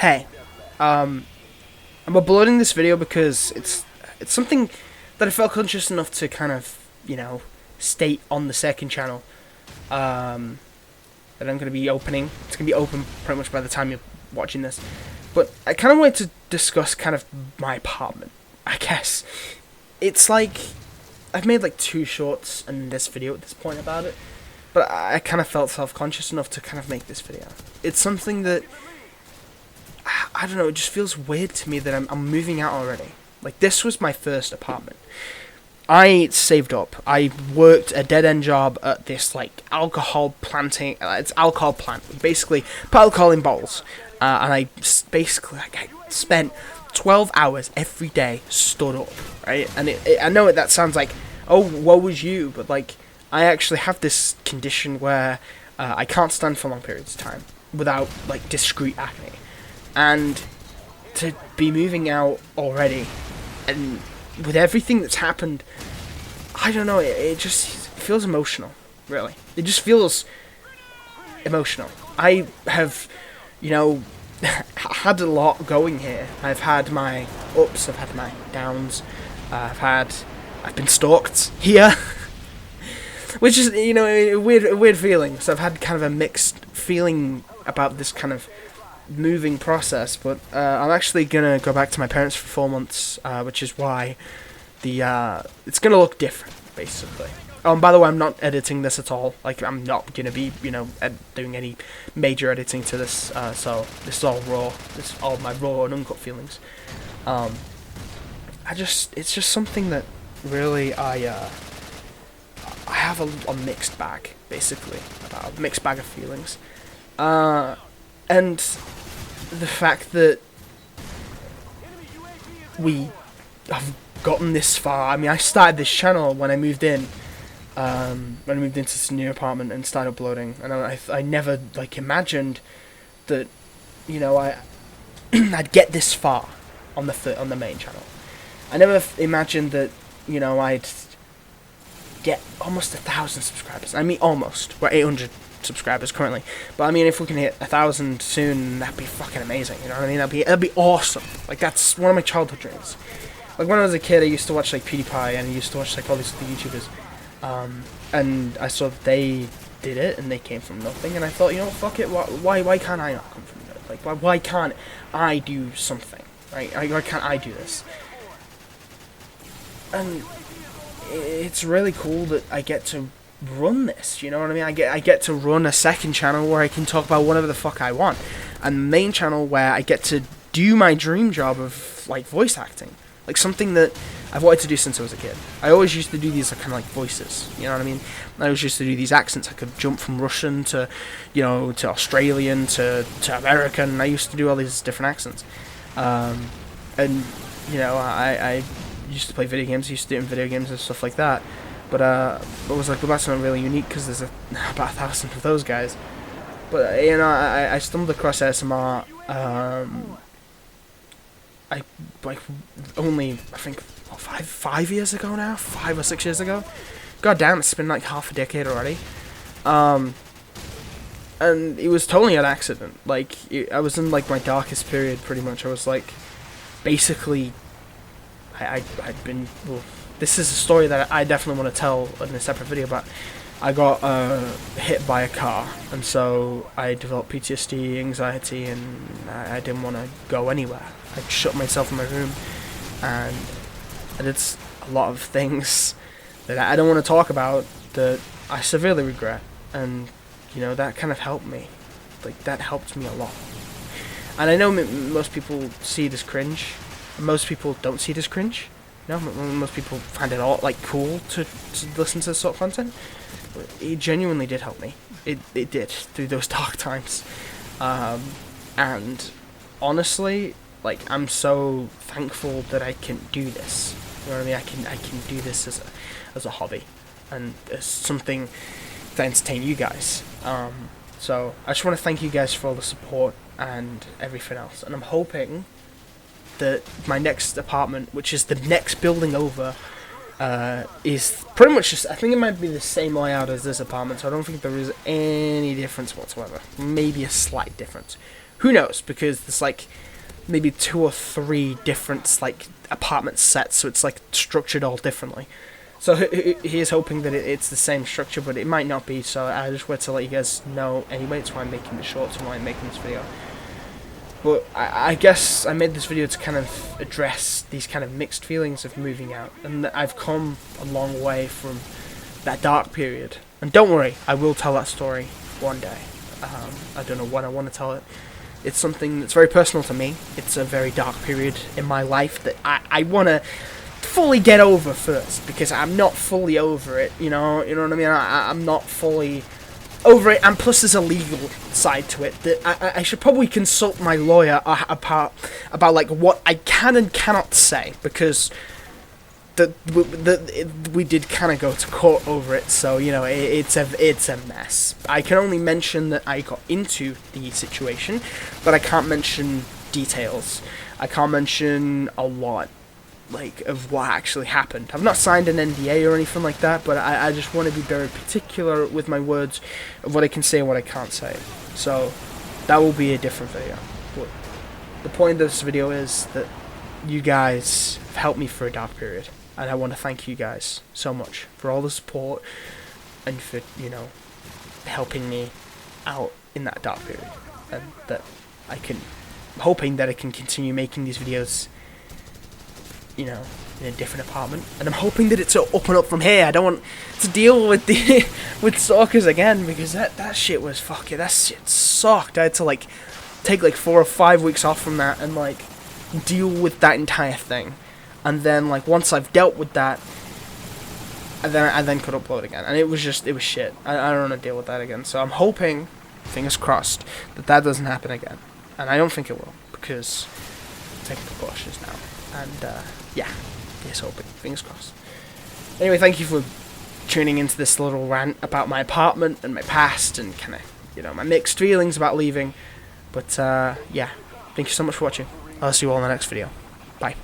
Hey, I'm uploading this video because it's something that I felt conscious enough to kind of, state on the second channel. Um, that I'm going to be opening. It's going to be open pretty much by the time you're watching this. But I kind of wanted to discuss kind of my apartment, I guess. It's like, I've made like 2 shorts and this video at this point about it. But I kind of felt self-conscious enough to kind of make this video. It's something that, I don't know, it just feels weird to me that I'm moving out already. Like, this was my first apartment. I saved up. I worked a dead-end job at this, like, alcohol planting. It's alcohol plant. We basically put alcohol in bottles. And I basically, I spent 12 hours every day stood up, right? And I know that sounds like, oh, woe was you, but, like, I actually have this condition where I can't stand for long periods of time without, like, discrete acne. And to be moving out already, and with everything that's happened, I don't know, it just feels emotional, really. It just feels emotional. I have, had a lot going here. I've had my ups, I've had my downs, I've been stalked here, which is, a weird feeling. So I've had kind of a mixed feeling about this kind of moving process, but I'm actually gonna go back to my parents for 4 months, which is why it's gonna look different, basically. Oh, and by the way, I'm not editing this at all. Like, I'm not gonna be, doing any major editing to this. So this is all raw. This is all my raw and uncut feelings. It's just something that really I have a mixed bag, basically, a mixed bag of feelings, and the fact that we have gotten this far. I mean, I started this channel when I moved in, when I moved into this new apartment and started uploading, and I never, like, imagined that, I'd get this far on the main channel. I never imagined that, I'd get almost 1,000 subscribers. I mean, almost. We're 800 subscribers currently, but I mean, if we can hit 1,000 soon, that'd be fucking amazing. You know what I mean? That'd be awesome. Like, that's one of my childhood dreams. Like, when I was a kid, I used to watch, like, PewDiePie, and I used to watch, like, all these other YouTubers, and I saw that they did it, and they came from nothing, and I thought, fuck it, why can't I not come from that? Like, why can't I do something, right? Why can't I do this? And it's really cool that I get to run this, you know what I mean? I get to run a second channel where I can talk about whatever the fuck I want, and the main channel where I get to do my dream job of, like, voice acting, like, something that I've wanted to do since I was a kid. I always used to do these, like, kind of like voices, you know what I mean? I always used to do these accents. I could jump from Russian to, to Australian to American. I used to do all these different accents, and I used to play video games. I used to do it in video games and stuff like that. But I was like, well, that's not really unique because there's about 1,000 of those guys. But, I stumbled across ASMR, only, I think, 5 years ago now? 5 or 6 years ago? God damn, it's been like half a decade already. And it was totally an accident. Like, I was in, like, my darkest period, pretty much. I was, like, basically, I'd been, well, this is a story that I definitely want to tell in a separate video, but I got hit by a car, and so I developed PTSD, anxiety, and I didn't want to go anywhere. I shut myself in my room, and I did a lot of things that I don't want to talk about that I severely regret, and, that kind of helped me. Like, that helped me a lot. And I know most people see it as cringe, and most people don't see it as cringe. Most people find it all, like, cool to listen to this sort of content. But it genuinely did help me. It did, through those dark times. And honestly, like, I'm so thankful that I can do this. You know what I mean? I can do this as a hobby, and as something to entertain you guys. So I just want to thank you guys for all the support and everything else. And I'm hoping that my next apartment, which is the next building over, is pretty much just, I think it might be the same layout as this apartment, so I don't think there is any difference whatsoever. Maybe a slight difference. Who knows? Because there's like maybe 2 or 3 different like apartment sets, so it's like structured all differently. So he is hoping that it's the same structure, but it might not be. So I just wanted to let you guys know anyway. It's why I'm making the shorts and why I'm making this video. But I guess I made this video to kind of address these kind of mixed feelings of moving out, and I've come a long way from that dark period. And don't worry, I will tell that story one day. I don't know when I want to tell it. It's something that's very personal to me. It's a very dark period in my life that I want to fully get over first, because I'm not fully over it, you know what I mean? I'm not fully over it, and plus there's a legal side to it that I should probably consult my lawyer about like what I can and cannot say, because we did kind of go to court over it, so you know it's a mess. I can only mention that I got into the situation, but I can't mention details. I can't mention a lot like of what actually happened. I've not signed an NDA or anything like that, but I just want to be very particular with my words of what I can say and what I can't say. So that will be a different video. But the point of this video is that you guys have helped me for a dark period, and I want to thank you guys so much for all the support and for, you know, helping me out in that dark period, and that I'm hoping that I can continue making these videos, you know, in a different apartment, and I'm hoping that it's up and up from here. I don't want to deal with the with stalkers again, because that shit was fucking, that shit sucked. I had to like take like 4 or 5 weeks off from that and like deal with that entire thing, and then like once I've dealt with that, I then could upload again, and it was shit. I don't want to deal with that again. So I'm hoping, fingers crossed, that doesn't happen again, and I don't think it will, because I'm taking precautions now. And yeah, here's hoping. Fingers crossed. Anyway, thank you for tuning into this little rant about my apartment and my past and kind of, you know, my mixed feelings about leaving. But yeah, thank you so much for watching. I'll see you all in the next video. Bye.